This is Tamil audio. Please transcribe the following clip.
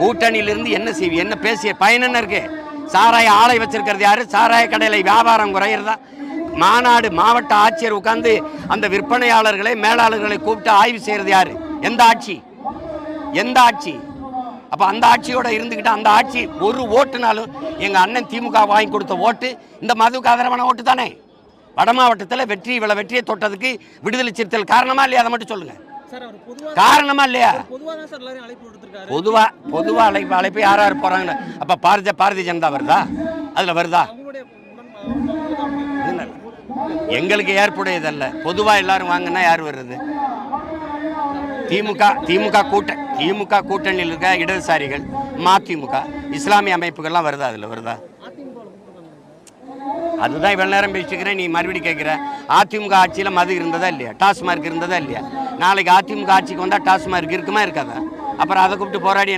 கூட்டணியிலிருந்து என்ன செய்வி, என்ன பேசிய பயன் என்ன இருக்கு? சாராய ஆலை வச்சிருக்கிறது யாரு? சாராய கடையில் வியாபாரம் குறையிறதா? மாநாடு மாவட்ட ஆட்சியர் உட்கார்ந்து அந்த விற்பனையாளர்களை மேலாளர்களை கூப்பிட்டு ஆய்வு செய்யறது யாரு? எந்த ஆட்சி? எந்த ஆட்சி? அப்ப அந்த ஆட்சியோட இருந்துகிட்டு அந்த ஆட்சி ஒரு ஓட்டுனாலும் எங்க அண்ணன் திமுக வாங்கி கொடுத்த ஓட்டு இந்த மதுவுக்கு ஆதரவான ஓட்டு தானே. வட மாவட்டத்தில் வெற்றியை தொட்டதுக்கு விடுதலை சிறுத்தைகள் காரணமா இல்லையா? அதை மட்டும் சொல்லுங்க. காரணமா இல்லையா? பொதுவா அழைப்பு யார் யார் போறாங்க? அப்ப பாரதிய ஜனதா வருதா? அதுல வருதா? எங்களுக்கு ஏற்புடையதல்ல. பொதுவா எல்லாரும் வாங்கினா யார் வர்றது? திமுக கூட்டணியில் இருக்க இடதுசாரிகள், மதிமுக, இஸ்லாமிய அமைப்புகள்லாம் வருதா? அதுல வருதா? அதுதான் இவ்வளவு நேரம் பேசிக்கிறேன். நீ மறுபடியும் கேட்கிற. அதிமுக ஆட்சியில் மது இருந்ததா இல்லையா? டாஸ்மார்க் இருந்ததா இல்லையா? நாளைக்கு அதிமுக ஆட்சிக்கு வந்தால் டாஸ்மார்க் இருக்குமா இருக்காதா? அப்புறம் அதை கூப்பிட்டு போராடி